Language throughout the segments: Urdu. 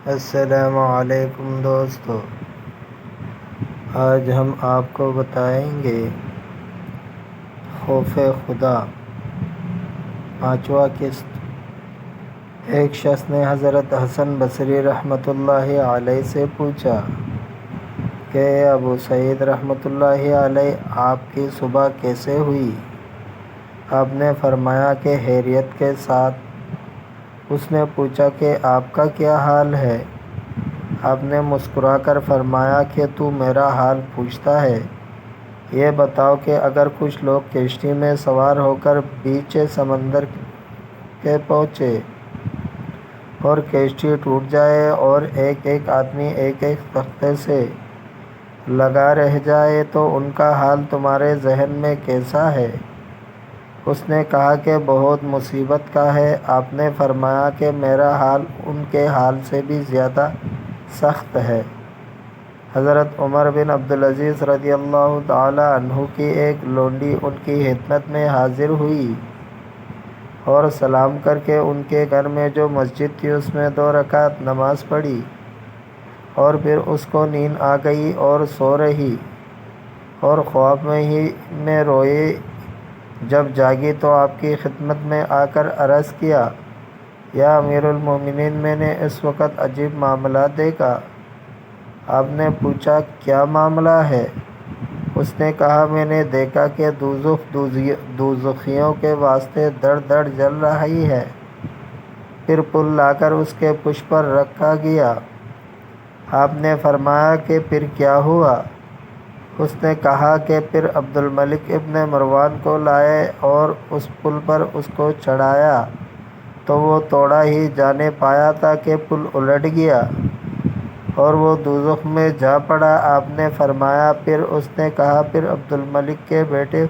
السلام علیکم دوستو، آج ہم آپ کو بتائیں گے خوف خدا، 5واں قسط۔ ایک شخص نے حضرت حسن بصری رحمۃ اللہ علیہ سے پوچھا کہ ابو سعید رحمۃ اللہ علیہ، آپ کی صبح کیسے ہوئی؟ آپ نے فرمایا کہ خیریت کے ساتھ۔ اس نے پوچھا کہ آپ کا کیا حال ہے؟ آپ نے مسکرا کر فرمایا کہ تو میرا حال پوچھتا ہے؟ یہ بتاؤ کہ اگر کچھ لوگ کشتی میں سوار ہو کر بیچ سمندر کے پہنچے اور کشتی ٹوٹ جائے اور ایک ایک آدمی ایک ایک تختے سے لگا رہ جائے تو ان کا حال تمہارے ذہن میں کیسا ہے؟ اس نے کہا کہ بہت مصیبت کا ہے۔ آپ نے فرمایا کہ میرا حال ان کے حال سے بھی زیادہ سخت ہے۔ حضرت عمر بن عبدالعزیز رضی اللہ تعالی عنہ کی ایک لونڈی ان کی خدمت میں حاضر ہوئی اور سلام کر کے ان کے گھر میں جو مسجد تھی اس میں 2 رکعت نماز پڑھی، اور پھر اس کو نیند آ گئی اور سو رہی اور خواب میں روئی۔ جب جاگی تو آپ کی خدمت میں آ کر عرض کیا، یا امیر المومنین، میں نے اس وقت عجیب معاملہ دیکھا۔ آپ نے پوچھا، کیا معاملہ ہے؟ اس نے کہا، میں نے دیکھا کہ دوزخ دوزخیوں کے واسطے دڑ دڑ جل رہی ہے، پھر پل لا کر اس کے پشت پر رکھا گیا۔ آپ نے فرمایا کہ پھر کیا ہوا؟ اس نے کہا کہ پھر عبد الملک ابن مروان کو لائے اور اس پل پر اس کو چڑھایا تو وہ توڑا ہی جانے پایا تھا کہ پل الٹ گیا اور وہ دوزخ میں جا پڑا۔ آپ نے فرمایا، پھر اس نے کہا، پھر عبد الملک کے بیٹے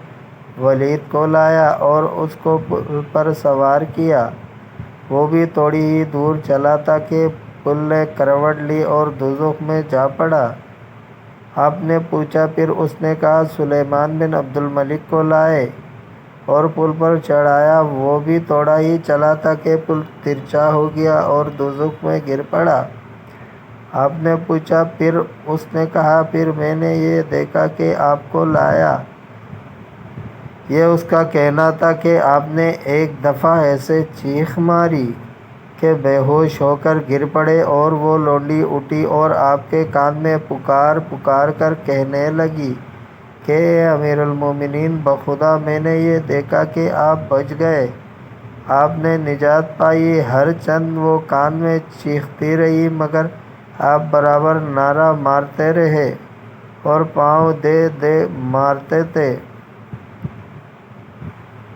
ولید کو لایا اور اس کو پل پر سوار کیا، وہ بھی تھوڑی ہی دور چلا تھا کہ پل نے کروٹ لی اور دوزخ میں جا پڑا۔ آپ نے پوچھا، پھر اس نے کہا، سلیمان بن عبد الملک کو لائے اور پل پر چڑھایا، وہ بھی تھوڑا ہی چلا تھا کہ پل ترچھا ہو گیا اور دوزخ میں گر پڑا۔ آپ نے پوچھا، پھر؟ اس نے کہا، پھر میں نے یہ دیکھا کہ آپ کو لایا۔ یہ اس کا کہنا تھا کہ آپ نے ایک دفعہ ایسے چیخ ماری کہ بے ہوش ہو کر گر پڑے اور وہ لونڈی اٹھی اور آپ کے کان میں پکار پکار کر کہنے لگی کہ اے امیر المومنین، بخدا میں نے یہ دیکھا کہ آپ بچ گئے، آپ نے نجات پائی۔ ہر چند وہ کان میں چیختی رہی مگر آپ برابر نعرہ مارتے رہے اور پاؤں دے دے مارتے تھے۔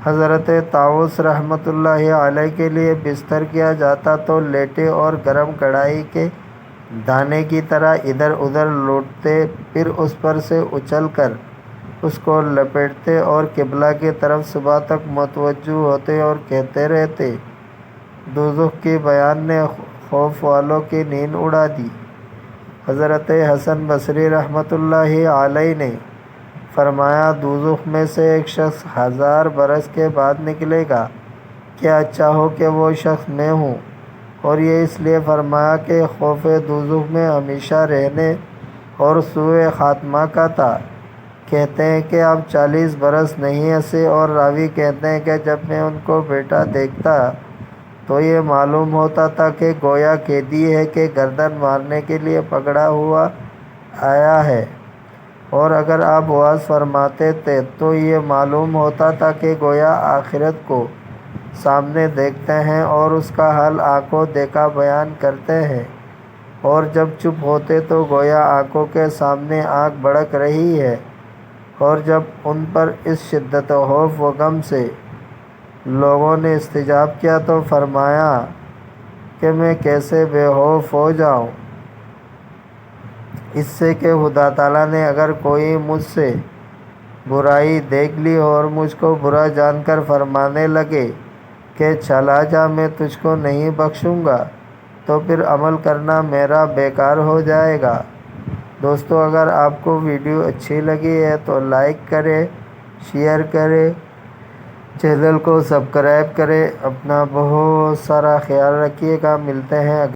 حضرت طاؤس رحمۃ اللہ علیہ کے لیے بستر کیا جاتا تو لیٹے اور گرم کڑھائی کے دانے کی طرح ادھر ادھر لوٹتے، پھر اس پر سے اچھل کر اس کو لپیٹتے اور قبلہ کی طرف صبح تک متوجہ ہوتے اور کہتے رہتے۔ دوزخ کی بیان نے خوف والوں کی نیند اڑا دی۔ حضرت حسن بصری رحمۃ اللہ علیہ نے فرمایا، دوزخ میں سے ایک شخص 1000 برس کے بعد نکلے گا، کیا اچھا ہو کہ وہ شخص میں ہوں۔ اور یہ اس لیے فرمایا کہ خوف دوزخ میں ہمیشہ رہنے اور سوء خاتمہ کا تھا۔ کہتے ہیں کہ آپ 40 برس نہیں ہنسے، اور راوی کہتے ہیں کہ جب میں ان کو بیٹا دیکھتا تو یہ معلوم ہوتا تھا کہ گویا قیدی ہے کہ گردن مارنے کے لیے پکڑا ہوا آیا ہے، اور اگر آپ وعظ فرماتے تھے تو یہ معلوم ہوتا تھا کہ گویا آخرت کو سامنے دیکھتے ہیں اور اس کا حال آنکھوں دیکھا بیان کرتے ہیں، اور جب چپ ہوتے تو گویا آنکھوں کے سامنے آنکھ بھڑک رہی ہے۔ اور جب ان پر اس شدت خوف و غم سے لوگوں نے استجاب کیا تو فرمایا کہ میں کیسے بے خوف ہو جاؤں اس سے کہ خدا تعالیٰ نے اگر کوئی مجھ سے برائی دیکھ لی اور مجھ کو برا جان کر فرمانے لگے کہ چلا جا، میں تجھ کو نہیں بخشوں گا، تو پھر عمل کرنا میرا بیکار ہو جائے گا۔ دوستو، اگر آپ کو ویڈیو اچھی لگی ہے تو لائک کریں، شیئر کریں، چینل کو سبسکرائب کریں۔ اپنا بہت سارا خیال رکھیے گا۔ ملتے ہیں